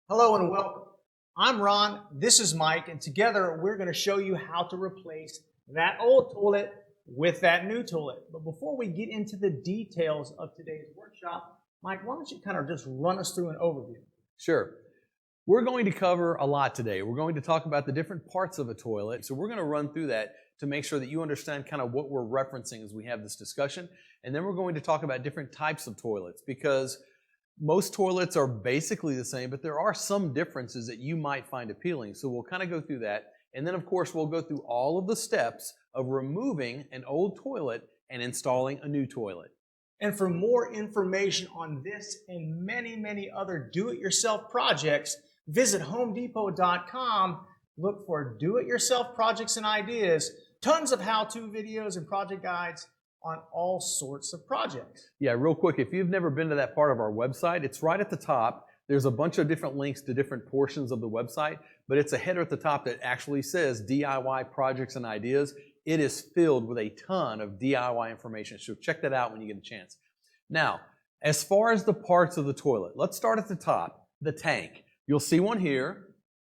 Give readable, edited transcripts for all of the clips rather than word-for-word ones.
Hello and welcome. I'm Ron, this is Mike, and together we're going to show you how to replace that old toilet with that new toilet. But before we get into the details of today's workshop, Mike, why don't you kind of just run us through an overview? Sure. We're going to cover a lot today. We're going to talk about the different parts of a toilet. So we're going to run through that to make sure that you understand kind of what we're referencing as we have this discussion. And then we're going to talk about different types of toilets, because most toilets are basically the same, but there are some differences that you might find appealing. So we'll kind of go through that. And then, of course, we'll go through all of the steps of removing an old toilet and installing a new toilet. And for more information on this and many, many other do-it-yourself projects, visit homedepot.com. Look for do-it-yourself projects and ideas, tons of how-to videos and project guides on all sorts of projects. Yeah, real quick, if you've never been to that part of our website, it's right at the top. There's a bunch of different links to different portions of the website, but it's a header at the top that actually says DIY projects and ideas. It is filled with a ton of DIY information, so check that out when you get a chance. Now, as far as the parts of the toilet, let's start at the top, the tank. You'll see one here.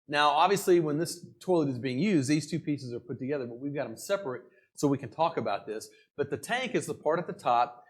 Now, obviously, when this toilet is being used, these two pieces are put together, but we've got them separate so we can talk about this. But the tank is the part at the top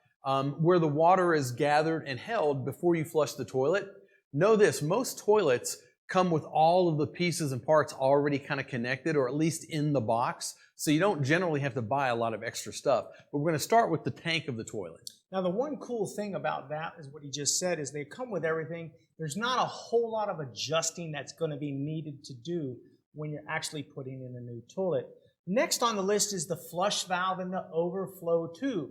where the water is gathered and held before you flush the toilet. Know this, most toilets come with all of the pieces and parts already kind of connected, or at least in the box, so you don't generally have to buy a lot of extra stuff. But we're going to start with the tank of the toilet. Now, the one cool thing about that is what he just said, is they come with everything. There's not a whole lot of adjusting that's going to be needed to do when you're actually putting in a new toilet. Next on the list is the flush valve and the overflow tube.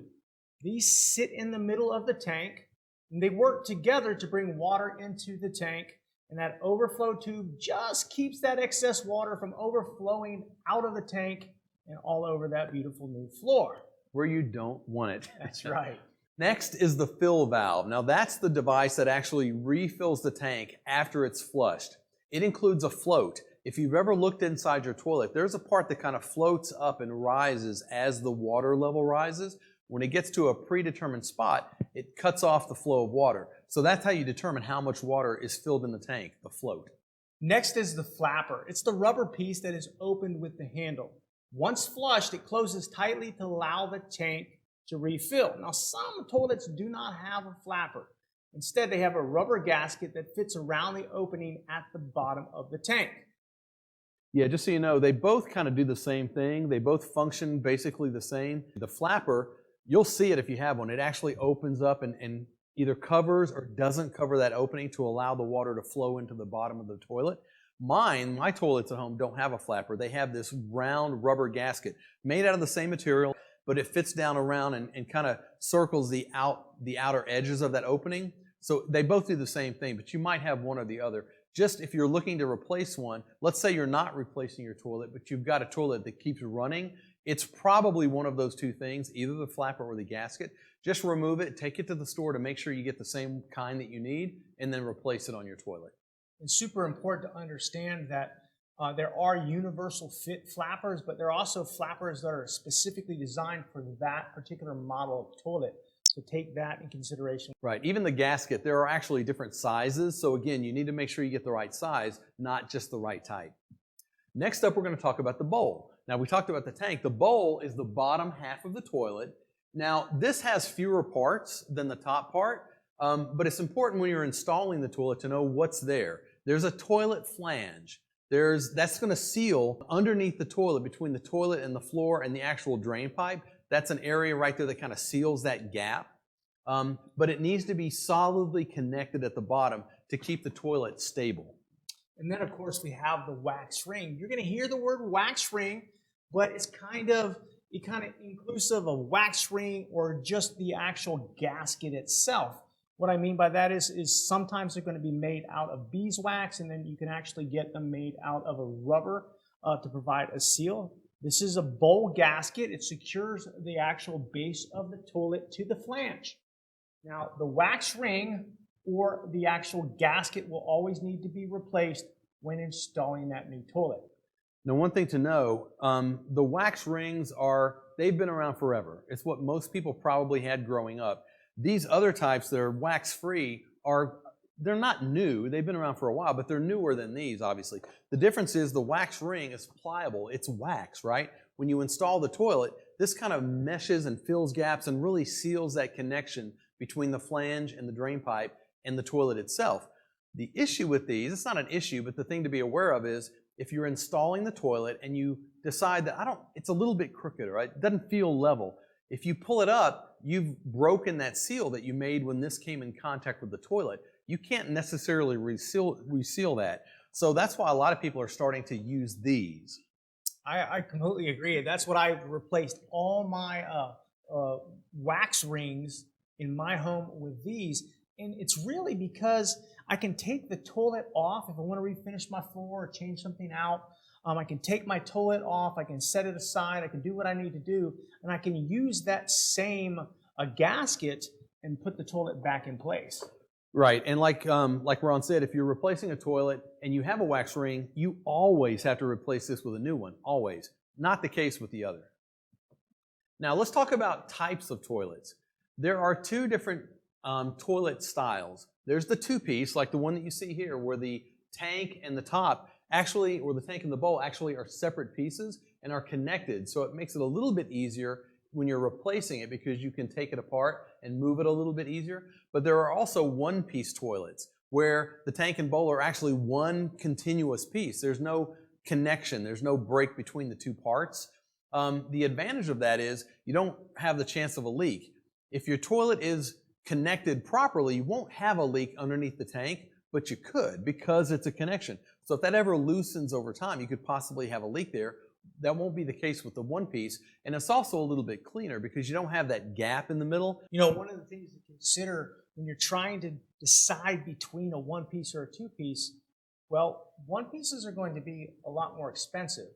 These sit in the middle of the tank, and they work together to bring water into the tank, and that overflow tube just keeps that excess water from overflowing out of the tank and all over that beautiful new floor. Where you don't want it. That's right. Next is the fill valve. Now that's the device that actually refills the tank after it's flushed. It includes a float. If you've ever looked inside your toilet, there's a part that kind of floats up and rises as the water level rises. When it gets to a predetermined spot, it cuts off the flow of water. So that's how you determine how much water is filled in the tank, the float. Next is the flapper. It's the rubber piece that is opened with the handle. Once flushed, it closes tightly to allow the tank to refill. Now, some toilets do not have a flapper. Instead, they have a rubber gasket that fits around the opening at the bottom of the tank. Yeah, just so you know, they both kind of do the same thing. They both function basically the same. The flapper, you'll see it if you have one. It actually opens up and either covers or doesn't cover that opening to allow the water to flow into the bottom of the toilet. My toilets at home don't have a flapper. They have this round rubber gasket made out of the same material, but it fits down around and kind of circles the outer edges of that opening. So they both do the same thing, but you might have one or the other. Just if you're looking to replace one, let's say you're not replacing your toilet, but you've got a toilet that keeps running, it's probably one of those two things, either the flapper or the gasket. Just remove it, take it to the store to make sure you get the same kind that you need, and then replace it on your toilet. It's super important to understand that there are universal fit flappers, but there are also flappers that are specifically designed for that particular model of toilet. So take that in consideration. Right. Even the gasket, there are actually different sizes. So again, you need to make sure you get the right size, not just the right type. Next up, we're going to talk about the bowl. Now, we talked about the tank. The bowl is the bottom half of the toilet. Now, this has fewer parts than the top part, but it's important when you're installing the toilet to know what's there. There's a toilet flange. That's going to seal underneath the toilet, between the toilet and the floor and the actual drain pipe. That's an area right there that kind of seals that gap. But it needs to be solidly connected at the bottom to keep the toilet stable. And then, of course, we have the wax ring. You're going to hear the word wax ring, but it's kind of inclusive of wax ring or just the actual gasket itself. What I mean by that is sometimes they're going to be made out of beeswax, and then you can actually get them made out of a rubber to provide a seal. This is a bowl gasket. It secures the actual base of the toilet to the flange. Now, the wax ring or the actual gasket will always need to be replaced when installing that new toilet. Now, one thing to know, the wax rings they've been around forever. It's what most people probably had growing up. These other types that are wax-free they're not new. They've been around for a while, but they're newer than these, obviously. The difference is the wax ring is pliable. It's wax, right? When you install the toilet, this kind of meshes and fills gaps and really seals that connection between the flange and the drain pipe and the toilet itself. The issue with these, it's not an issue, but the thing to be aware of is if you're installing the toilet and you decide that it's a little bit crooked, right? It doesn't feel level. If you pull it up, you've broken that seal that you made when this came in contact with the toilet. You can't necessarily reseal that. So that's why a lot of people are starting to use these. I completely agree. That's what I replaced all my wax rings in my home with these. And it's really because I can take the toilet off if I want to refinish my floor or change something out. I can take my toilet off, I can set it aside, I can do what I need to do, and I can use that same gasket and put the toilet back in place. Right, and like Ron said, if you're replacing a toilet and you have a wax ring, you always have to replace this with a new one, always. Not the case with the other. Now let's talk about types of toilets. There are two different toilet styles. There's the two-piece, like the one that you see here, where the tank and the top actually, or the tank and the bowl actually are separate pieces and are connected. So it makes it a little bit easier when you're replacing it because you can take it apart and move it a little bit easier. But there are also one-piece toilets where the tank and bowl are actually one continuous piece. There's no connection. There's no break between the two parts. The advantage of that is you don't have the chance of a leak. If your toilet is connected properly, you won't have a leak underneath the tank, but you could because it's a connection. So if that ever loosens over time, you could possibly have a leak there. That won't be the case with the one piece. And it's also a little bit cleaner because you don't have that gap in the middle. You know, one of the things to consider when you're trying to decide between a one piece or a two piece, well, one pieces are going to be a lot more expensive.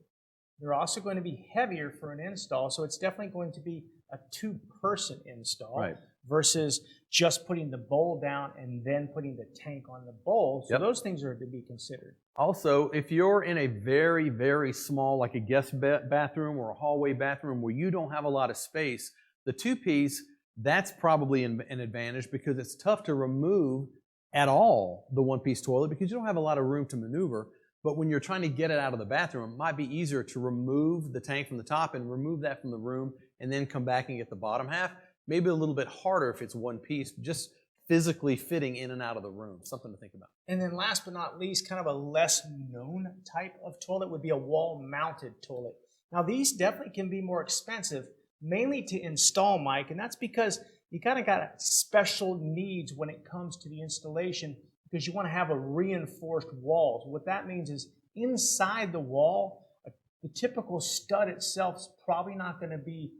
They're also going to be heavier for an install, so it's definitely going to be a two-person install. Right. Versus just putting the bowl down and then putting the tank on the bowl. So those things are to be considered. Also, if you're in a very, very small, like a guest bathroom or a hallway bathroom where you don't have a lot of space, the two-piece, that's probably an advantage because it's tough to remove at all the one-piece toilet because you don't have a lot of room to maneuver. But when you're trying to get it out of the bathroom, it might be easier to remove the tank from the top and remove that from the room and then come back and get the bottom half. Maybe a little bit harder if it's one piece, just physically fitting in and out of the room. Something to think about. And then last but not least, kind of a less known type of toilet would be a wall-mounted toilet. Now these definitely can be more expensive, mainly to install, Mike, and that's because you kind of got special needs when it comes to the installation because you want to have a reinforced wall. So what that means is inside the wall, the typical stud itself is probably not going to be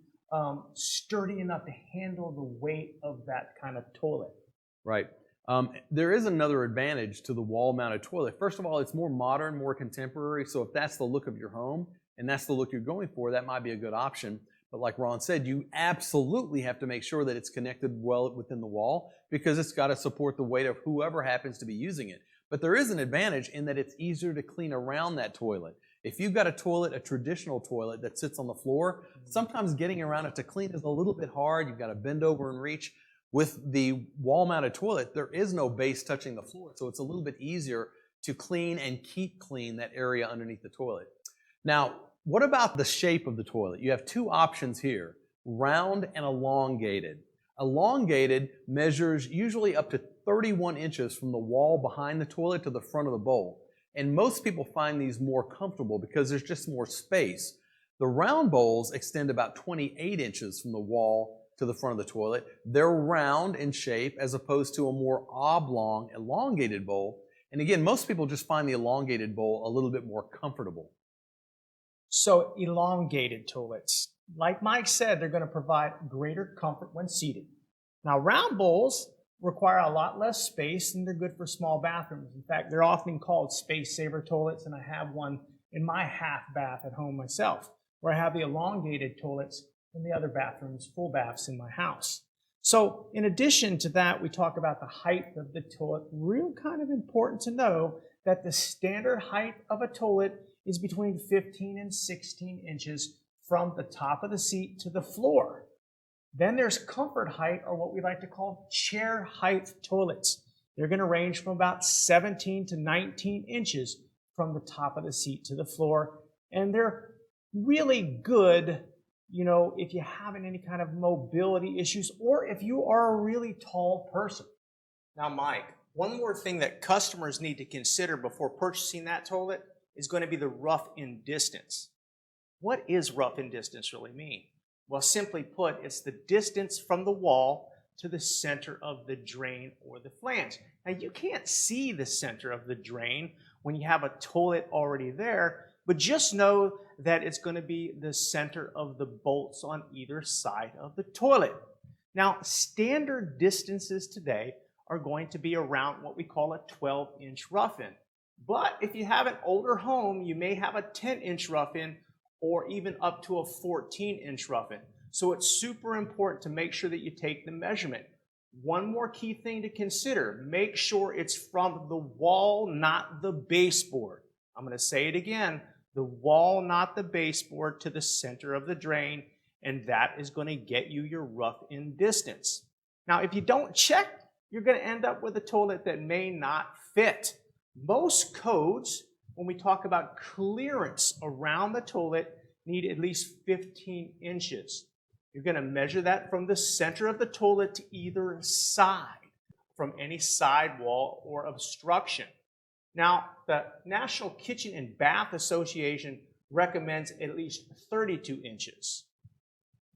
sturdy enough to handle the weight of that kind of toilet. Right. There is another advantage to the wall-mounted toilet. First of all, it's more modern, more contemporary, so if that's the look of your home and that's the look you're going for, that might be a good option. But like Ron said, you absolutely have to make sure that it's connected well within the wall because it's got to support the weight of whoever happens to be using it. But there is an advantage in that it's easier to clean around that toilet. If you've got a toilet, a traditional toilet that sits on the floor, sometimes getting around it to clean is a little bit hard. You've got to bend over and reach. With the wall-mounted toilet, there is no base touching the floor, so it's a little bit easier to clean and keep clean that area underneath the toilet. Now, what about the shape of the toilet? You have two options here, round and elongated. Elongated measures usually up to 31 inches from the wall behind the toilet to the front of the bowl. And most people find these more comfortable because there's just more space. The round bowls extend about 28 inches from the wall to the front of the toilet. They're round in shape as opposed to a more oblong, elongated bowl. And again, most people just find the elongated bowl a little bit more comfortable. So elongated toilets, like Mike said, they're going to provide greater comfort when seated. Now round bowls require a lot less space and they're good for small bathrooms. In fact, they're often called space saver toilets, and I have one in my half bath at home myself, where I have the elongated toilets in the other bathrooms, full baths in my house. So in addition to that, we talk about the height of the toilet. Real kind of important to know that the standard height of a toilet is between 15 and 16 inches from the top of the seat to the floor. Then there's comfort height, or what we like to call chair height toilets. They're going to range from about 17 to 19 inches from the top of the seat to the floor. And they're really good, if you're having any kind of mobility issues or if you are a really tall person. Now, Mike, one more thing that customers need to consider before purchasing that toilet is going to be the rough-in distance. What is rough-in distance really mean? Well, simply put, it's the distance from the wall to the center of the drain or the flange. Now, you can't see the center of the drain when you have a toilet already there, but just know that it's going to be the center of the bolts on either side of the toilet. Now, standard distances today are going to be around what we call a 12-inch rough-in. But if you have an older home, you may have a 10-inch rough-in or even up to a 14-inch rough-in. So it's super important to make sure that you take the measurement. One more key thing to consider, make sure it's from the wall, not the baseboard. I'm going to say it again, the wall, not the baseboard, to the center of the drain, and that is going to get you your rough-in distance. Now, if you don't check, you're going to end up with a toilet that may not fit. Most codes, when we talk about clearance around the toilet, need at least 15 inches. You're going to measure that from the center of the toilet to either side, from any sidewall or obstruction. Now, the National Kitchen and Bath Association recommends at least 32 inches.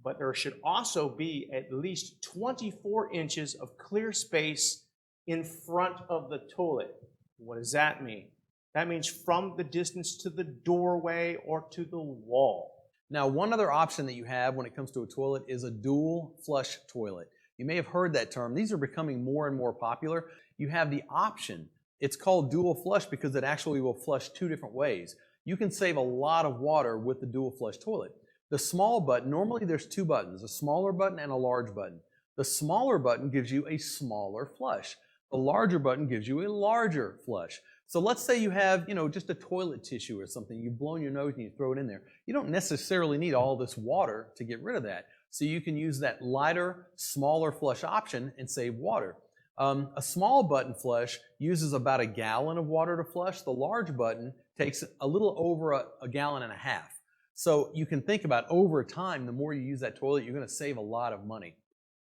But there should also be at least 24 inches of clear space in front of the toilet. What does that mean? That means from the distance to the doorway or to the wall. Now, one other option that you have when it comes to a toilet is a dual flush toilet. You may have heard that term. These are becoming more and more popular. You have the option. It's called dual flush because it actually will flush two different ways. You can save a lot of water with the dual flush toilet. The small button, normally there's two buttons, a smaller button and a large button. The smaller button gives you a smaller flush. The larger button gives you a larger flush. So let's say you have, just a toilet tissue or something. You've blown your nose and you throw it in there. You don't necessarily need all this water to get rid of that. So you can use that lighter, smaller flush option and save water. A small button flush uses about 1 gallon of water to flush. The large button takes a little over a gallon and a half. So you can think about over time, the more you use that toilet, you're going to save a lot of money.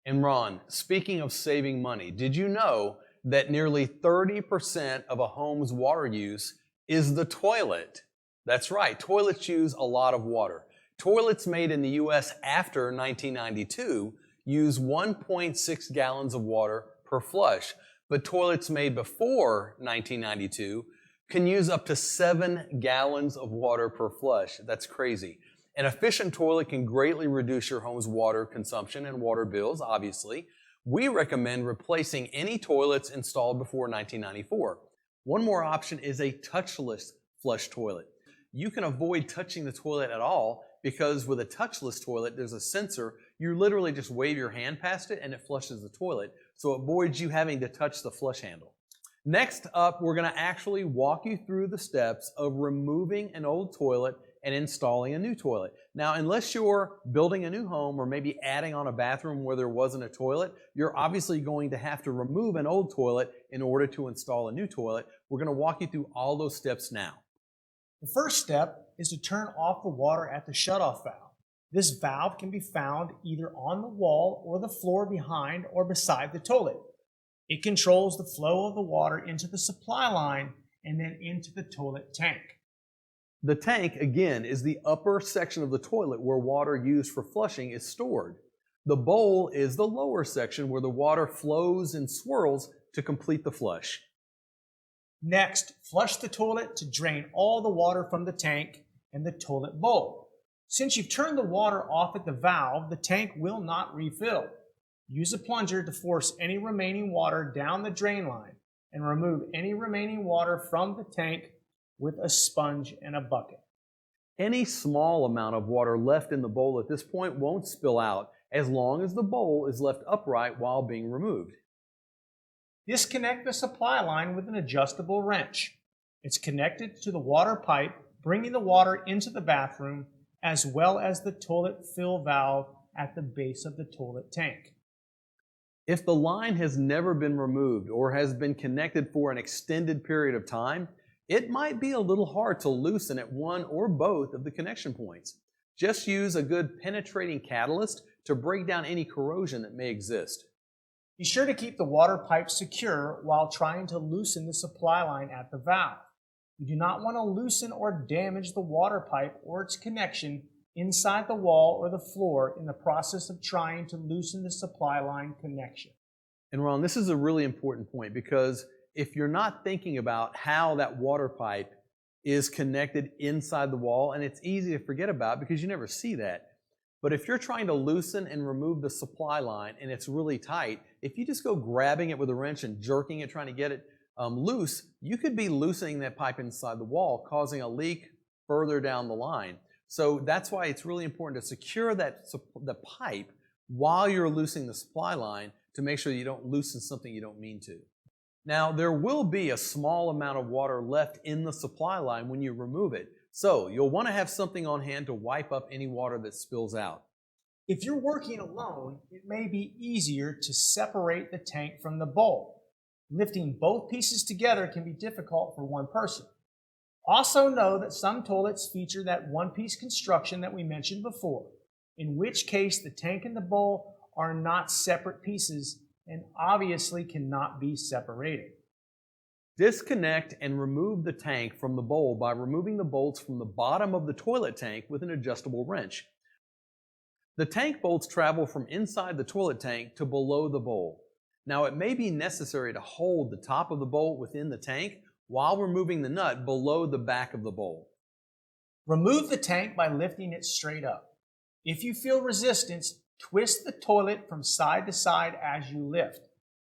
And Ron, speaking of saving money, did you know that nearly 30% of a home's water use is the toilet? That's right, toilets use a lot of water. Toilets made in the U.S. after 1992 use 1.6 gallons of water per flush, but toilets made before 1992 can use up to 7 gallons of water per flush. That's crazy. An efficient toilet can greatly reduce your home's water consumption and water bills, obviously. We recommend replacing any toilets installed before 1994. One more option is a touchless flush toilet. You can avoid touching the toilet at all because with a touchless toilet, there's a sensor. You literally just wave your hand past it and it flushes the toilet. So it avoids you having to touch the flush handle. Next up, we're going to actually walk you through the steps of removing an old toilet and installing a new toilet. Now, unless you're building a new home or maybe adding on a bathroom where there wasn't a toilet, you're obviously going to have to remove an old toilet in order to install a new toilet. We're going to walk you through all those steps now. The first step is to turn off the water at the shutoff valve. This valve can be found either on the wall or the floor behind or beside the toilet. It controls the flow of the water into the supply line and then into the toilet tank. The tank, again, is the upper section of the toilet where water used for flushing is stored. The bowl is the lower section where the water flows and swirls to complete the flush. Next, flush the toilet to drain all the water from the tank and the toilet bowl. Since you've turned the water off at the valve, the tank will not refill. Use a plunger to force any remaining water down the drain line and remove any remaining water from the tank with a sponge and a bucket. Any small amount of water left in the bowl at this point won't spill out as long as the bowl is left upright while being removed. Disconnect the supply line with an adjustable wrench. It's connected to the water pipe, bringing the water into the bathroom, as well as the toilet fill valve at the base of the toilet tank. If the line has never been removed or has been connected for an extended period of time, it might be a little hard to loosen at one or both of the connection points. Just use a good penetrating catalyst to break down any corrosion that may exist. Be sure to keep the water pipe secure while trying to loosen the supply line at the valve. You do not want to loosen or damage the water pipe or its connection inside the wall or the floor in the process of trying to loosen the supply line connection. And Ron, this is a really important point, because if you're not thinking about how that water pipe is connected inside the wall, and it's easy to forget about because you never see that. But if you're trying to loosen and remove the supply line and it's really tight, if you just go grabbing it with a wrench and jerking it, trying to get it loose, you could be loosening that pipe inside the wall, causing a leak further down the line. So that's why it's really important to secure the pipe while you're loosening the supply line, to make sure you don't loosen something you don't mean to. Now, there will be a small amount of water left in the supply line when you remove it, so you'll want to have something on hand to wipe up any water that spills out. If you're working alone, it may be easier to separate the tank from the bowl. Lifting both pieces together can be difficult for one person. Also know that some toilets feature that one-piece construction that we mentioned before, in which case the tank and the bowl are not separate pieces and obviously cannot be separated. Disconnect and remove the tank from the bowl by removing the bolts from the bottom of the toilet tank with an adjustable wrench. The tank bolts travel from inside the toilet tank to below the bowl. Now, it may be necessary to hold the top of the bolt within the tank while removing the nut below the back of the bowl. Remove the tank by lifting it straight up. If you feel resistance, twist the toilet from side to side as you lift.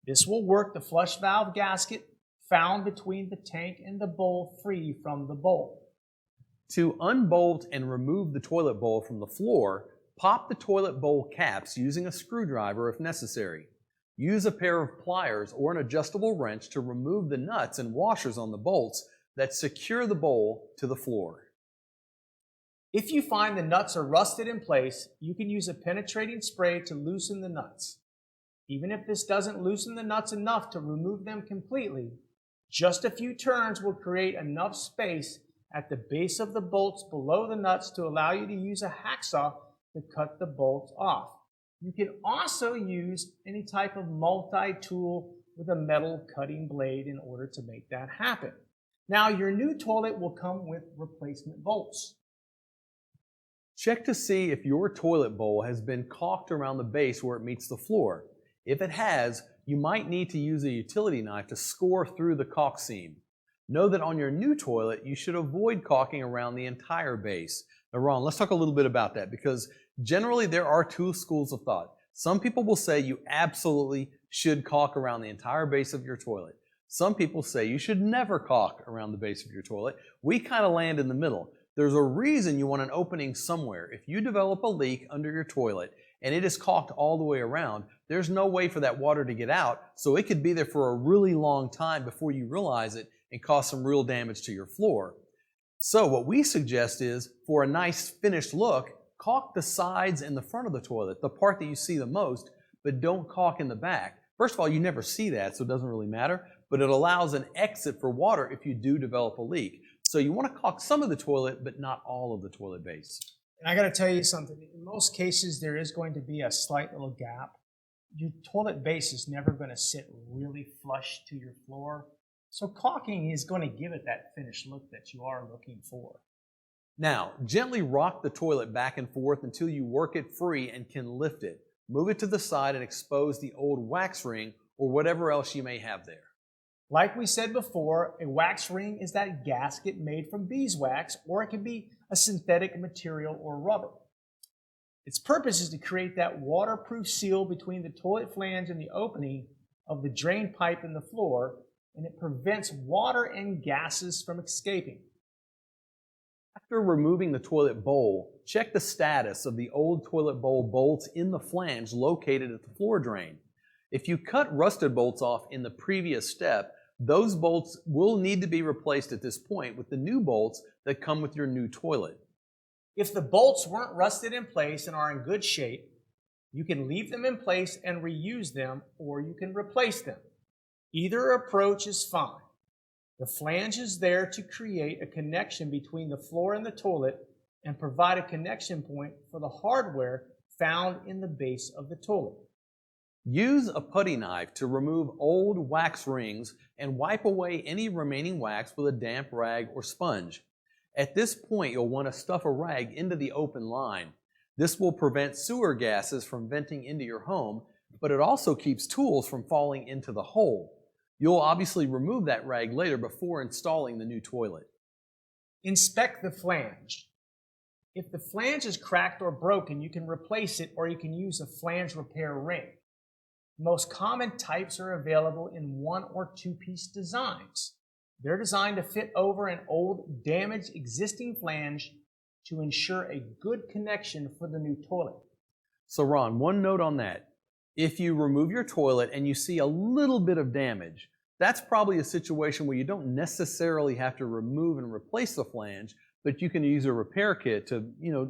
This will work the flush valve gasket found between the tank and the bowl free from the bowl. To unbolt and remove the toilet bowl from the floor, pop the toilet bowl caps using a screwdriver if necessary. Use a pair of pliers or an adjustable wrench to remove the nuts and washers on the bolts that secure the bowl to the floor. If you find the nuts are rusted in place, you can use a penetrating spray to loosen the nuts. Even if this doesn't loosen the nuts enough to remove them completely, just a few turns will create enough space at the base of the bolts below the nuts to allow you to use a hacksaw to cut the bolts off. You can also use any type of multi-tool with a metal cutting blade in order to make that happen. Now, your new toilet will come with replacement bolts. Check to see if your toilet bowl has been caulked around the base where it meets the floor. If it has, you might need to use a utility knife to score through the caulk seam. Know that on your new toilet, you should avoid caulking around the entire base. Now, Ron, let's talk a little bit about that, because generally there are two schools of thought. Some people will say you absolutely should caulk around the entire base of your toilet. Some people say you should never caulk around the base of your toilet. We kind of land in the middle. There's a reason you want an opening somewhere. If you develop a leak under your toilet and it is caulked all the way around, there's no way for that water to get out, so it could be there for a really long time before you realize it and cause some real damage to your floor. So what we suggest is, for a nice finished look, caulk the sides and the front of the toilet, the part that you see the most, but don't caulk in the back. First of all, you never see that, so it doesn't really matter, but it allows an exit for water if you do develop a leak. So you want to caulk some of the toilet, but not all of the toilet base. And I got to tell you something. In most cases, there is going to be a slight little gap. Your toilet base is never going to sit really flush to your floor. So caulking is going to give it that finished look that you are looking for. Now, gently rock the toilet back and forth until you work it free and can lift it. Move it to the side and expose the old wax ring or whatever else you may have there. Like we said before, a wax ring is that gasket made from beeswax, or it can be a synthetic material or rubber. Its purpose is to create that waterproof seal between the toilet flange and the opening of the drain pipe in the floor, and it prevents water and gases from escaping. After removing the toilet bowl, check the status of the old toilet bowl bolts in the flange located at the floor drain. If you cut rusted bolts off in the previous step, those bolts will need to be replaced at this point with the new bolts that come with your new toilet. If the bolts weren't rusted in place and are in good shape, You can leave them in place and reuse them, or you can replace them. Either approach is fine. The flange is there to create a connection between the floor and the toilet and provide a connection point for the hardware found in the base of the toilet. Use a putty knife to remove old wax rings and wipe away any remaining wax with a damp rag or sponge. At this point, you'll want to stuff a rag into the open line. This will prevent sewer gases from venting into your home, but it also keeps tools from falling into the hole. You'll obviously remove that rag later before installing the new toilet. Inspect the flange. If the flange is cracked or broken, you can replace it or you can use a flange repair ring. Most common types are available in 1 or 2-piece designs. They're designed to fit over an old, damaged existing flange to ensure a good connection for the new toilet. So Ron, one note on that. If you remove your toilet and you see a little bit of damage, that's probably a situation where you don't necessarily have to remove and replace the flange, but you can use a repair kit to,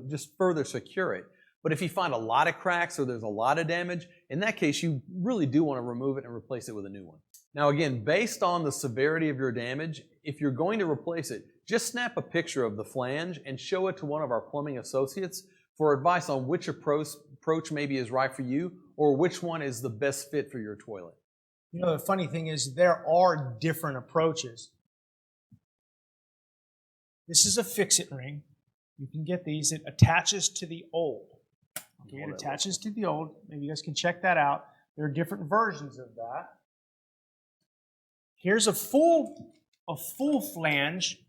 just further secure it. But if you find a lot of cracks or there's a lot of damage, in that case, you really do want to remove it and replace it with a new one. Now again, based on the severity of your damage, if you're going to replace it, just snap a picture of the flange and show it to one of our plumbing associates for advice on which approach maybe is right for you or which one is the best fit for your toilet. The funny thing is there are different approaches. This is a fix-it ring. You can get these. It attaches to the old. Okay, it attaches to the old. Maybe you guys can check that out. There are different versions of that. Here's a full flange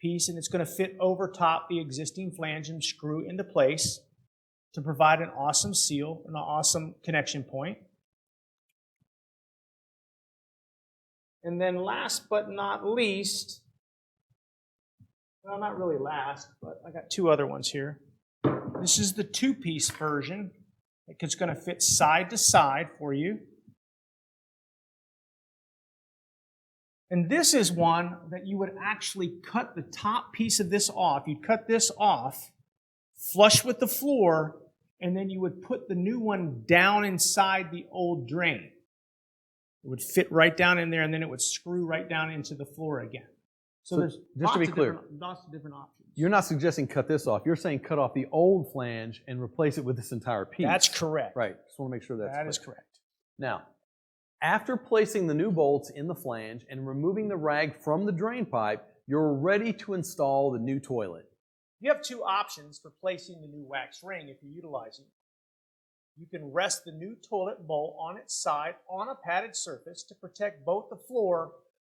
piece, and it's going to fit over top the existing flange and screw into place to provide an awesome seal and an awesome connection point. And then last but not least, well, not really last, but I got 2 other ones here. This is the 2-piece version. It's going to fit side to side for you. And this is one that you would actually cut the top piece of this off. You'd cut this off, flush with the floor, and then you would put the new one down inside the old drain. It would fit right down in there, and then it would screw right down into the floor again. So there's just to be clear, lots of different options. You're not suggesting cut this off. You're saying cut off the old flange and replace it with this entire piece. That's correct. Right. Just want to make sure that's That is correct. Now, after placing the new bolts in the flange and removing the rag from the drain pipe, you're ready to install the new toilet. You have 2 options for placing the new wax ring if you're utilizing it. You can rest the new toilet bowl on its side on a padded surface to protect both the floor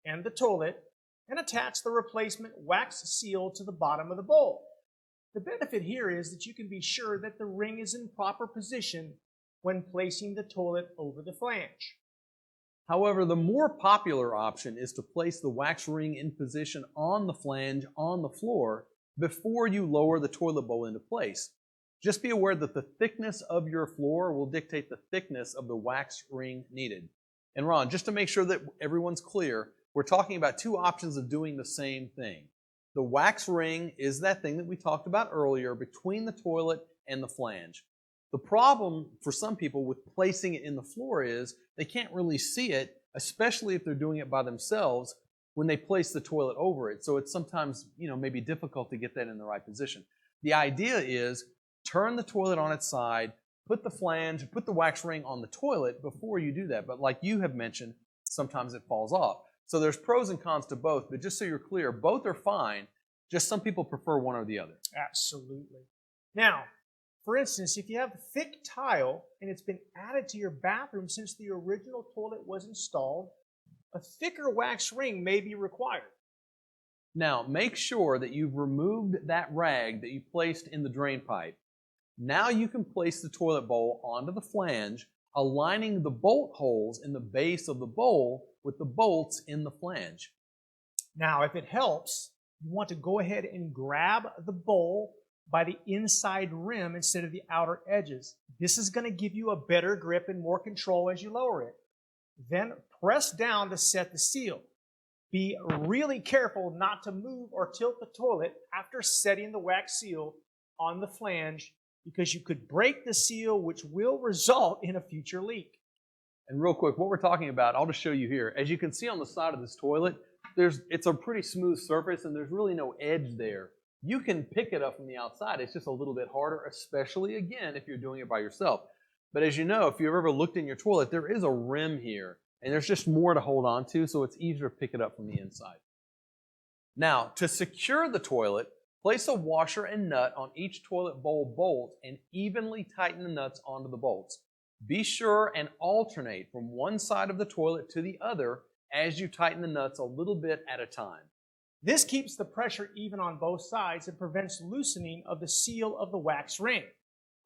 and the toilet, and attach the replacement wax seal to the bottom of the bowl. The benefit here is that you can be sure that the ring is in proper position when placing the toilet over the flange. However, the more popular option is to place the wax ring in position on the flange on the floor before you lower the toilet bowl into place. Just be aware that the thickness of your floor will dictate the thickness of the wax ring needed. And Ron, just to make sure that everyone's clear, we're talking about 2 options of doing the same thing. The wax ring is that thing that we talked about earlier between the toilet and the flange. The problem for some people with placing it in the floor is they can't really see it, especially if they're doing it by themselves when they place the toilet over it. So it's sometimes, maybe difficult to get that in the right position. The idea is turn the toilet on its side, put the wax ring on the toilet before you do that. But like you have mentioned, sometimes it falls off. So there's pros and cons to both, but just so you're clear, both are fine. Just some people prefer one or the other. Absolutely. Now, for instance, if you have thick tile and it's been added to your bathroom since the original toilet was installed, a thicker wax ring may be required. Now, make sure that you've removed that rag that you placed in the drain pipe. Now you can place the toilet bowl onto the flange, aligning the bolt holes in the base of the bowl with the bolts in the flange. Now, if it helps, you want to go ahead and grab the bowl by the inside rim instead of the outer edges. This is going to give you a better grip and more control as you lower it. Then press down to set the seal. Be really careful not to move or tilt the toilet after setting the wax seal on the flange because you could break the seal, which will result in a future leak. And real quick, what we're talking about, I'll just show you here. As you can see on the side of this toilet, it's a pretty smooth surface and there's really no edge there. You can pick it up from the outside. It's just a little bit harder, especially, again, if you're doing it by yourself. But as you know, if you've ever looked in your toilet, there is a rim here, and there's just more to hold on to, so it's easier to pick it up from the inside. Now, to secure the toilet, place a washer and nut on each toilet bowl bolt and evenly tighten the nuts onto the bolts. Be sure and alternate from one side of the toilet to the other as you tighten the nuts a little bit at a time. This keeps the pressure even on both sides and prevents loosening of the seal of the wax ring.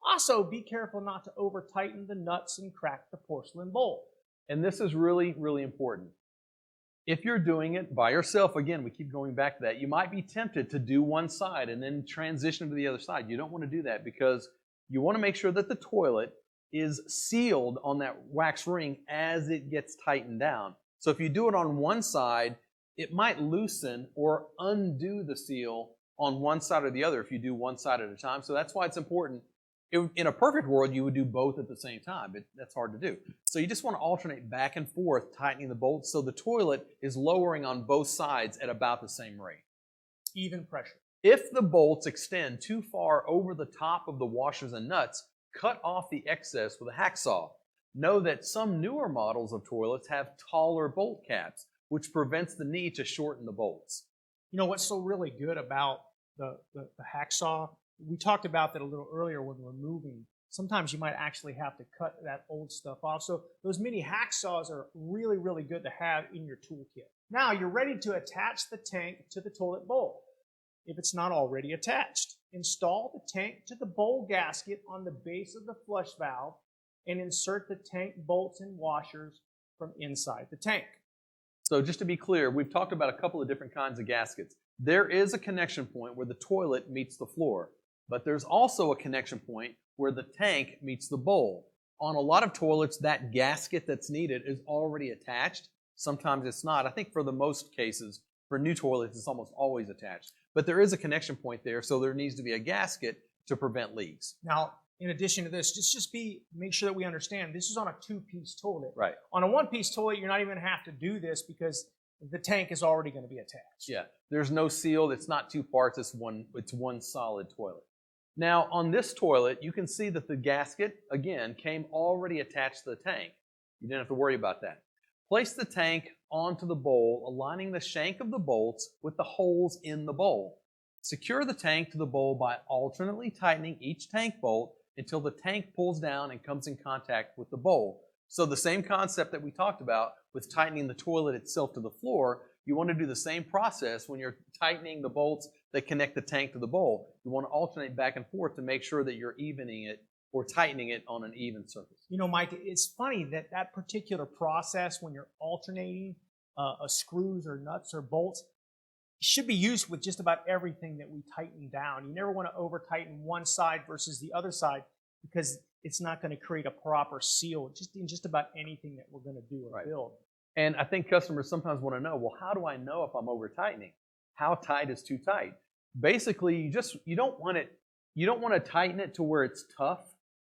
Also, be careful not to over-tighten the nuts and crack the porcelain bowl. And this is really, really important. If you're doing it by yourself, again, we keep going back to that, you might be tempted to do one side and then transition to the other side. You don't want to do that because you want to make sure that the toilet is sealed on that wax ring as it gets tightened down. So if you do it on one side, it might loosen or undo the seal on one side or the other if you do one side at a time. So that's why it's important. In a perfect world, you would do both at the same time, but that's hard to do. So you just want to alternate back and forth, tightening the bolts so the toilet is lowering on both sides at about the same rate. Even pressure. If the bolts extend too far over the top of the washers and nuts, cut off the excess with a hacksaw. Know that some newer models of toilets have taller bolt caps, which prevents the need to shorten the bolts. You know what's so really good about the hacksaw? We talked about that a little earlier when we're moving. Sometimes you might actually have to cut that old stuff off. So those mini hacksaws are really, really good to have in your toolkit. Now you're ready to attach the tank to the toilet bowl. If it's not already attached, install the tank to the bowl gasket on the base of the flush valve and insert the tank bolts and washers from inside the tank. So just to be clear, we've talked about a couple of different kinds of gaskets. There is a connection point where the toilet meets the floor, but there's also a connection point where the tank meets the bowl. On a lot of toilets, that gasket that's needed is already attached. Sometimes it's not. I think for the most cases, for new toilets, it's almost always attached. But there is a connection point there, so there needs to be a gasket to prevent leaks. Now, in addition to this, make sure that we understand this is on a two-piece toilet. Right. On a one-piece toilet, you're not even going to have to do this because the tank is already going to be attached. Yeah, there's no seal. It's not two parts. It's one solid toilet. Now, on this toilet, you can see that the gasket, again, came already attached to the tank. You didn't have to worry about that. Place the tank onto the bowl, aligning the shank of the bolts with the holes in the bowl. Secure the tank to the bowl by alternately tightening each tank bolt until the tank pulls down and comes in contact with the bowl. So the same concept that we talked about with tightening the toilet itself to the floor, you want to do the same process when you're tightening the bolts that connect the tank to the bowl. You want to alternate back and forth to make sure that you're evening it or tightening it on an even surface. You know, Mike, it's funny that particular process when you're alternating screws or nuts or bolts should be used with just about everything that we tighten down. You never want to over-tighten one side versus the other side because it's not going to create a proper seal in just about anything that we're going to do or build. And I think customers sometimes want to know, well, how do I know if I'm over-tightening? How tight is too tight? Basically, you don't want to tighten it to where it's tough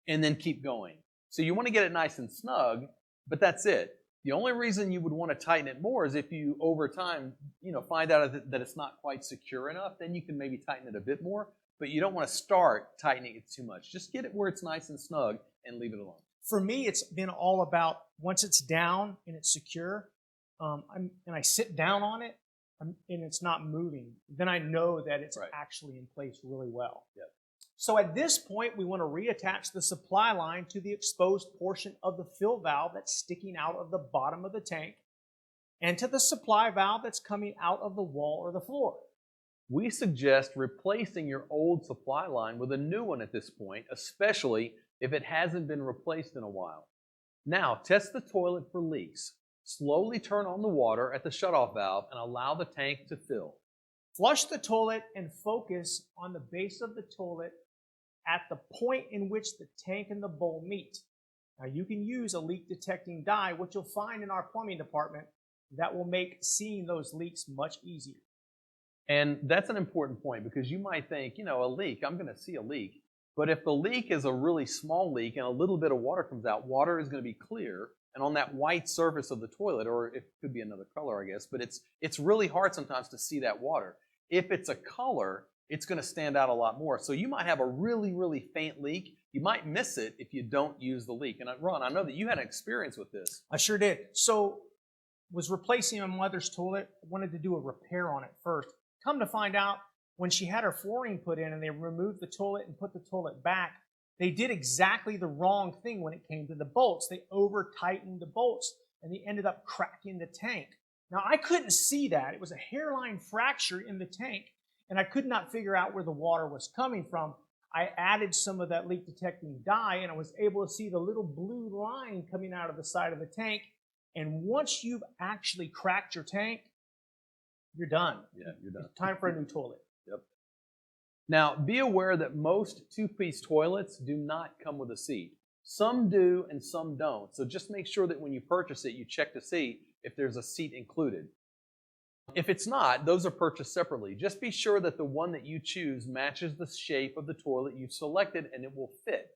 and then keep going. So you want to get it nice and snug, but that's it. The only reason you would want to tighten it more is if you, over time, find out that it's not quite secure enough, then you can maybe tighten it a bit more, but you don't want to start tightening it too much. Just get it where it's nice and snug and leave it alone. For me, it's been all about once it's down and it's secure, and I sit down on it, and it's not moving, then I know that it's actually in place really well. Yep. So at this point, we want to reattach the supply line to the exposed portion of the fill valve that's sticking out of the bottom of the tank and to the supply valve that's coming out of the wall or the floor. We suggest replacing your old supply line with a new one at this point, especially if it hasn't been replaced in a while. Now, test the toilet for leaks. Slowly turn on the water at the shutoff valve and allow the tank to fill. Flush the toilet and focus on the base of the toilet at the point in which the tank and the bowl meet. Now you can use a leak detecting dye, which you'll find in our plumbing department, that will make seeing those leaks much easier. And that's an important point because you might think, a leak, I'm going to see a leak. But if the leak is a really small leak and a little bit of water comes out, water is going to be clear. And on that white surface of the toilet, or it could be another color, I guess, but it's really hard sometimes to see that water. If it's a color, it's going to stand out a lot more. So you might have a really, really faint leak. You might miss it if you don't use the leak. And Ron, I know that you had an experience with this. I sure did. So was replacing my mother's toilet. Wanted to do a repair on it first. Come to find out, when she had her flooring put in and they removed the toilet and put the toilet back, they did exactly the wrong thing when it came to the bolts. They over-tightened the bolts and they ended up cracking the tank. Now, I couldn't see that. It was a hairline fracture in the tank, and I could not figure out where the water was coming from. I added some of that leak detecting dye, and I was able to see the little blue line coming out of the side of the tank. And once you've actually cracked your tank, you're done. Yeah, you're done. It's time for a new toilet. Yep. Now, be aware that most two-piece toilets do not come with a seat. Some do and some don't. So just make sure that when you purchase it, you check to see if there's a seat included. If it's not, those are purchased separately. Just be sure that the one that you choose matches the shape of the toilet you've selected and it will fit.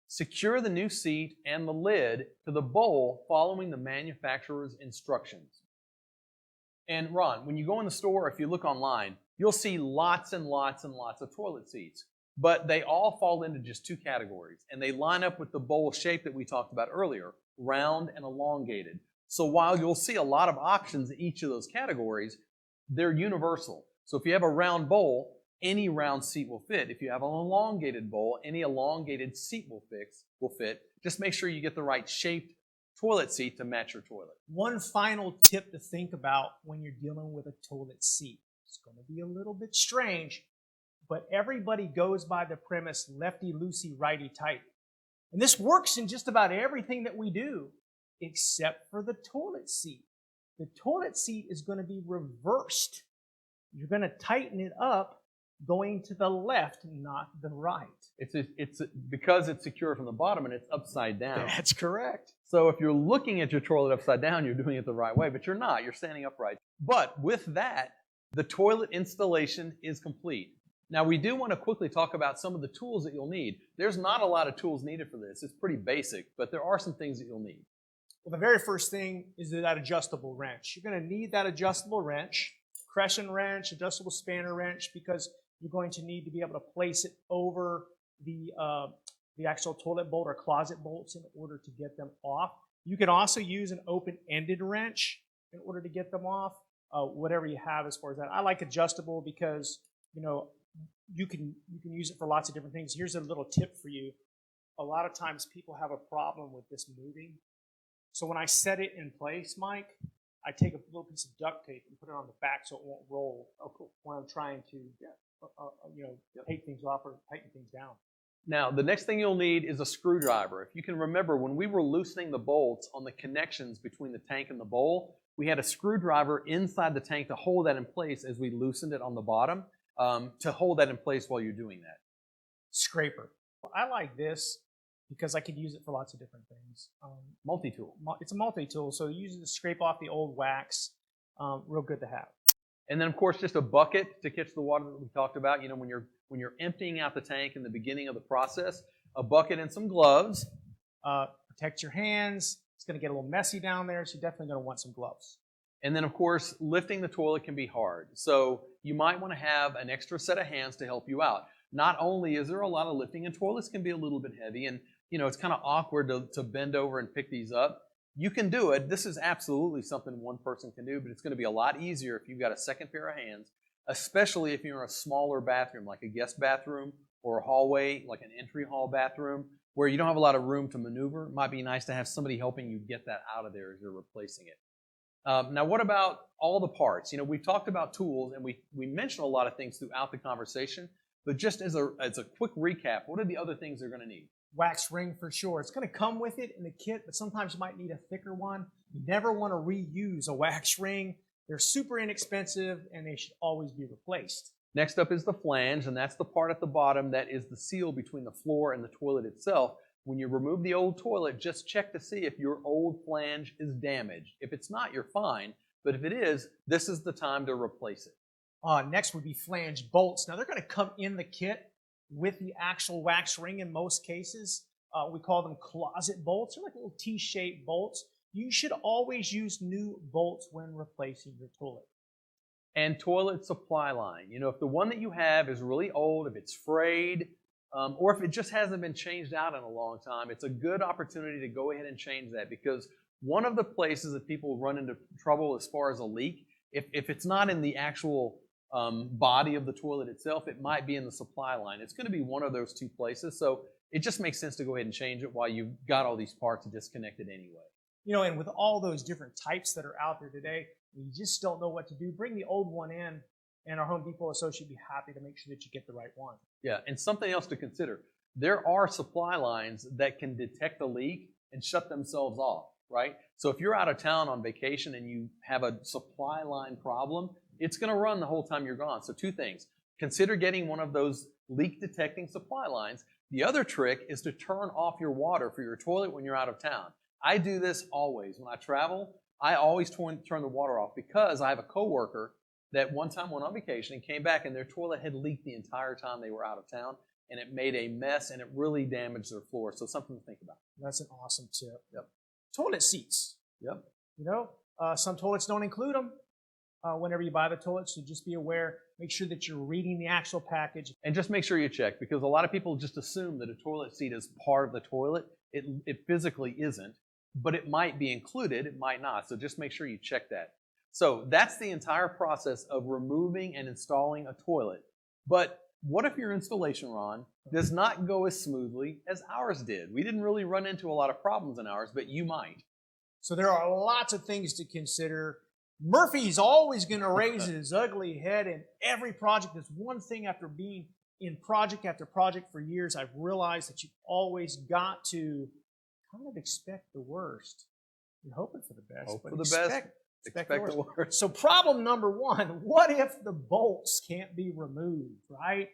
Secure the new seat and the lid to the bowl following the manufacturer's instructions. And Ron, when you go in the store, if you look online, you'll see lots and lots and lots of toilet seats. But they all fall into just two categories, and they line up with the bowl shape that we talked about earlier, round and elongated. So while you'll see a lot of options in each of those categories, they're universal. So if you have a round bowl, any round seat will fit. If you have an elongated bowl, any elongated seat will fit. Just make sure you get the right shaped toilet seat to match your toilet. One final tip to think about when you're dealing with a toilet seat. It's going to be a little bit strange, but everybody goes by the premise lefty loosey, righty tighty. And this works in just about everything that we do, except for the toilet seat. The toilet seat is going to be reversed. You're going to tighten it up going to the left, not the right. It's because it's secure from the bottom and it's upside down. That's correct. So if you're looking at your toilet upside down, you're doing it the right way, but you're not. You're standing upright. But with that, the toilet installation is complete. Now, we do want to quickly talk about some of the tools that you'll need. There's not a lot of tools needed for this. It's pretty basic, but there are some things that you'll need. Well, the very first thing is that adjustable wrench. You're going to need that adjustable wrench, crescent wrench, adjustable spanner wrench, because you're going to need to be able to place it over the actual toilet bolt or closet bolts in order to get them off. You can also use an open-ended wrench in order to get them off, whatever you have as far as that. I like adjustable because, you can use it for lots of different things. Here's a little tip for you. A lot of times people have a problem with this moving. So when I set it in place, Mike, I take a little piece of duct tape and put it on the back so it won't roll. Oh, cool. When I'm trying to, take things off or tighten things down. Now, the next thing you'll need is a screwdriver. If you can remember, when we were loosening the bolts on the connections between the tank and the bowl, we had a screwdriver inside the tank to hold that in place as we loosened it on the bottom, to hold that in place while you're doing that. Scraper. I like this because I could use it for lots of different things. Multi-tool. It's a multi-tool, so use it to scrape off the old wax. Real good to have. And then, of course, just a bucket to catch the water that we talked about. When you're emptying out the tank in the beginning of the process, a bucket and some gloves. Protect your hands. It's going to get a little messy down there, so you're definitely going to want some gloves. And then, of course, lifting the toilet can be hard. So you might want to have an extra set of hands to help you out. Not only is there a lot of lifting, and toilets can be a little bit heavy, and it's kind of awkward to bend over and pick these up. You can do it. This is absolutely something one person can do, but it's going to be a lot easier if you've got a second pair of hands, especially if you're in a smaller bathroom, like a guest bathroom or a hallway, like an entry hall bathroom, where you don't have a lot of room to maneuver. It might be nice to have somebody helping you get that out of there as you're replacing it. Now, what about all the parts? We've talked about tools, and we mentioned a lot of things throughout the conversation, but just as a quick recap, what are the other things they're going to need? Wax ring for sure. It's going to come with it in the kit, but sometimes you might need a thicker one. You never want to reuse a wax ring. They're super inexpensive, and they should always be replaced. Next up is the flange, and that's the part at the bottom that is the seal between the floor and the toilet itself. When you remove the old toilet, just check to see if your old flange is damaged. If it's not, you're fine, but if it is, this is the time to replace it. Next would be flange bolts. Now, they're going to come in the kit, with the actual wax ring in most cases. We call them closet bolts. They're like little T-shaped bolts. You should always use new bolts when replacing your toilet. And toilet supply line. You know, if the one that you have is really old, if it's frayed, or if it just hasn't been changed out in a long time, it's a good opportunity to go ahead and change that, because one of the places that people run into trouble as far as a leak, if it's not in the actual body of the toilet itself, it might be in the supply line. It's going to be one of those two places, so it just makes sense to go ahead and change it while you've got all these parts disconnected anyway. You know, and with all those different types that are out there today, you just don't know what to do. Bring the old one in, and our Home Depot associate will be happy to make sure that you get the right one. Yeah, and something else to consider. There are supply lines that can detect a leak and shut themselves off, right? So if you're out of town on vacation and you have a supply line problem, it's going to run the whole time you're gone. So two things. Consider getting one of those leak detecting supply lines. The other trick is to turn off your water for your toilet when you're out of town. I do this always. When I travel, I always turn the water off, because I have a coworker that one time went on vacation and came back and their toilet had leaked the entire time they were out of town, and it made a mess and it really damaged their floor. So something to think about. That's an awesome tip. Yep. Toilet seats. Yep. You know, some toilets don't include them whenever you buy the toilet, so just be aware. Make sure that you're reading the actual package. And just make sure you check, because a lot of people just assume that a toilet seat is part of the toilet. It physically isn't, but it might be included, it might not. So just make sure you check that. So that's the entire process of removing and installing a toilet. But what if your installation, Ron, does not go as smoothly as ours did? We didn't really run into a lot of problems in ours, but you might. So there are lots of things to consider. Murphy's always going to raise his ugly head in every project. There's one thing, after being in project after project for years, I've realized that you've always got to kind of expect the worst. You're hoping for the best. Hope but for the best. Expect the worst. So problem number one, what if the bolts can't be removed, right?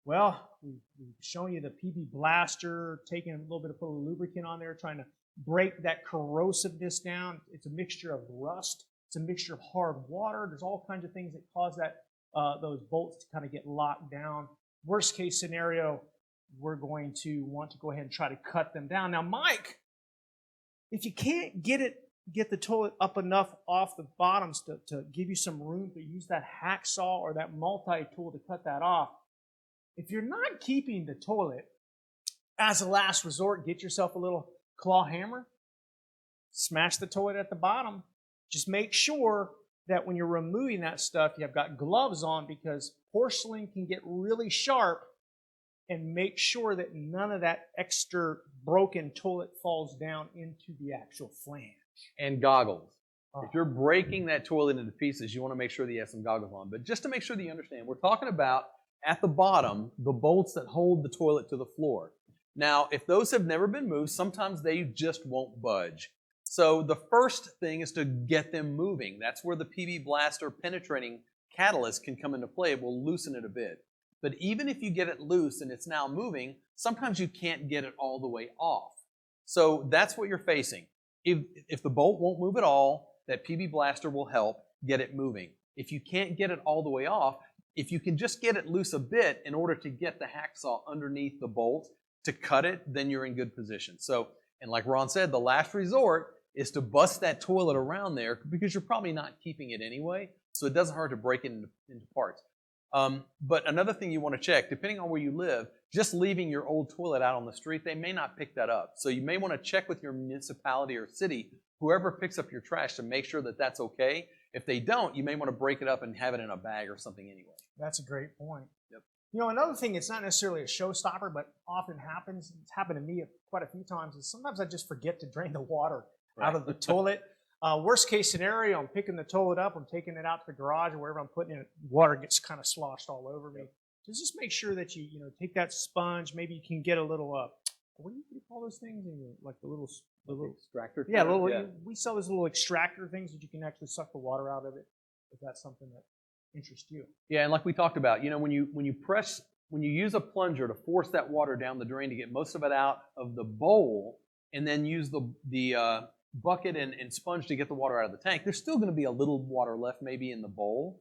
Well, we've shown you the PB blaster, taking a little bit of lubricant on there, trying to break that corrosiveness down. It's a mixture of rust. It's a mixture of hard water. There's all kinds of things that cause that those bolts to kind of get locked down. Worst case scenario, we're going to want to go ahead and try to cut them down. Now, Mike, if you can't get the toilet up enough off the bottoms to give you some room to use that hacksaw or that multi-tool to cut that off, if you're not keeping the toilet, as a last resort, get yourself a little claw hammer, smash the toilet at the bottom. Just make sure that when you're removing that stuff, you've got gloves on, because porcelain can get really sharp, and make sure that none of that extra broken toilet falls down into the actual flange. And goggles. If you're breaking that toilet into pieces, you want to make sure that you have some goggles on. But just to make sure that you understand, we're talking about, at the bottom, the bolts that hold the toilet to the floor. Now, if those have never been moved, sometimes they just won't budge. So the first thing is to get them moving. That's where the PB blaster penetrating catalyst can come into play. It will loosen it a bit. But even if you get it loose and it's now moving, sometimes you can't get it all the way off. So that's what you're facing. If the bolt won't move at all, that PB blaster will help get it moving. If you can't get it all the way off, if you can just get it loose a bit in order to get the hacksaw underneath the bolt to cut it, then you're in good position. So, and like Ron said, the last resort is to bust that toilet around there, because you're probably not keeping it anyway, so it doesn't hurt to break it into parts. But another thing you want to check, depending on where you live, just leaving your old toilet out on the street, they may not pick that up. So you may want to check with your municipality or city, whoever picks up your trash, to make sure that that's okay. If they don't, you may want to break it up and have it in a bag or something anyway. That's a great point. Yep. You know, another thing, it's not necessarily a showstopper, but often happens, it's happened to me quite a few times, is sometimes I just forget to drain the water out of the toilet. Worst case scenario, I'm picking the toilet up, I'm taking it out to the garage or wherever I'm putting it, water gets kind of sloshed all over me. So just make sure that you take that sponge. Maybe you can get a little, what do you call those things? Like the little extractor. Yeah, we sell those little extractor things that you can actually suck the water out of it, if that's something that interests you. Yeah, and like we talked about, when you use a plunger to force that water down the drain to get most of it out of the bowl, and then use the bucket and sponge to get the water out of the tank, there's still going to be a little water left maybe in the bowl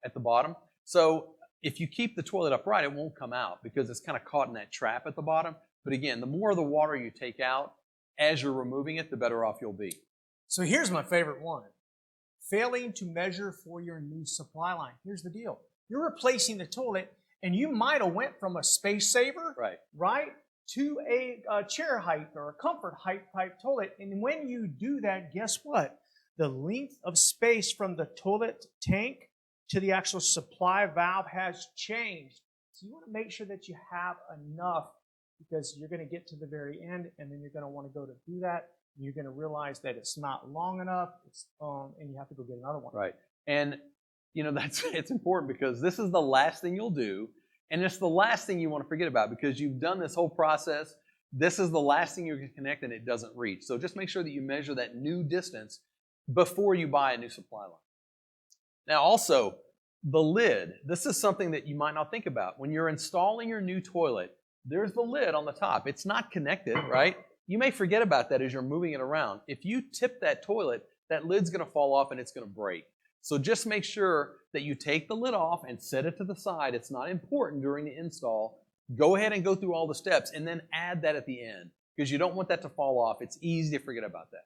at the bottom. So if you keep the toilet upright, it won't come out because it's kind of caught in that trap at the bottom. But again, the more of the water you take out as you're removing it, the better off you'll be. So here's my favorite one. Failing to measure for your new supply line. Here's the deal. You're replacing the toilet, and you might have went from a space saver, right, to a chair height or a comfort height type toilet. And when you do that, guess what? The length of space from the toilet tank to the actual supply valve has changed. So you want to make sure that you have enough, because you're going to get to the very end, and then you're going to want to go to do that. And you're going to realize that it's not long enough, and you have to go get another one. Right. And it's important, because this is the last thing you'll do, and it's the last thing you want to forget about, because you've done this whole process. This is the last thing you're going to connect, and it doesn't reach. So just make sure that you measure that new distance before you buy a new supply line. Now also, the lid. This is something that you might not think about. When you're installing your new toilet, there's the lid on the top. It's not connected, right? You may forget about that as you're moving it around. If you tip that toilet, that lid's going to fall off and it's going to break. So just make sure that you take the lid off and set it to the side. It's not important during the install. Go ahead and go through all the steps and then add that at the end, because you don't want that to fall off. It's easy to forget about that.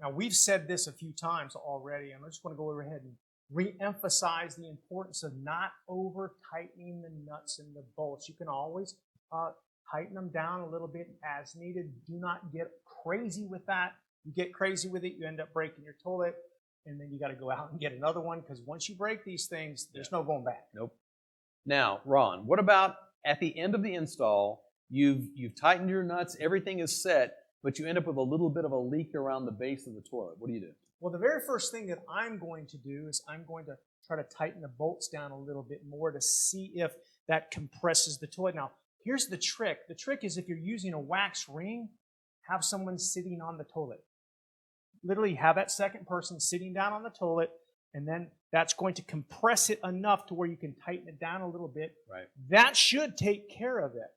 Now, we've said this a few times already, and I just want to go ahead and re-emphasize the importance of not over-tightening the nuts and the bolts. You can always tighten them down a little bit as needed. Do not get crazy with that. You get crazy with it, you end up breaking your toilet, and then you got to go out and get another one, because once you break these things, there's no going back. Nope. Now, Ron, what about at the end of the install, you've tightened your nuts, everything is set, but you end up with a little bit of a leak around the base of the toilet. What do you do? Well, the very first thing that I'm going to do is I'm going to try to tighten the bolts down a little bit more to see if that compresses the toilet. Now, here's the trick. The trick is, if you're using a wax ring, have someone sitting on the toilet. Literally have that second person sitting down on the toilet, and then that's going to compress it enough to where you can tighten it down a little bit. Right. That should take care of it.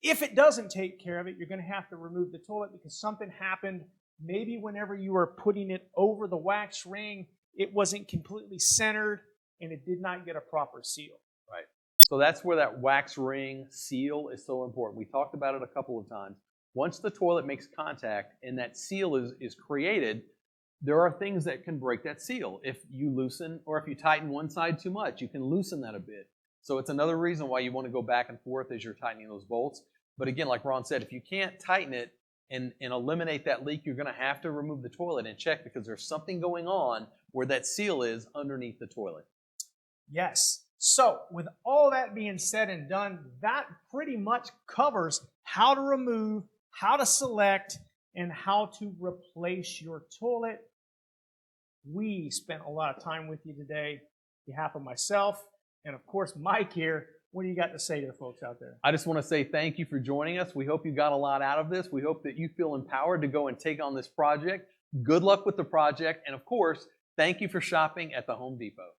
If it doesn't take care of it, you're going to have to remove the toilet, because something happened. Maybe whenever you were putting it over the wax ring, it wasn't completely centered, and it did not get a proper seal. Right. So that's where that wax ring seal is so important. We talked about it a couple of times. Once the toilet makes contact and that seal is created, there are things that can break that seal. If you loosen, or if you tighten one side too much, you can loosen that a bit. So it's another reason why you want to go back and forth as you're tightening those bolts. But again, like Ron said, if you can't tighten it and eliminate that leak, you're going to have to remove the toilet and check, because there's something going on where that seal is underneath the toilet. Yes. So with all that being said and done, that pretty much covers how to remove, how to select, and how to replace your toilet. We spent a lot of time with you today. On behalf of myself and, of course, Mike here, what do you got to say to the folks out there? I just want to say thank you for joining us. We hope you got a lot out of this. We hope that you feel empowered to go and take on this project. Good luck with the project. And, of course, thank you for shopping at the Home Depot.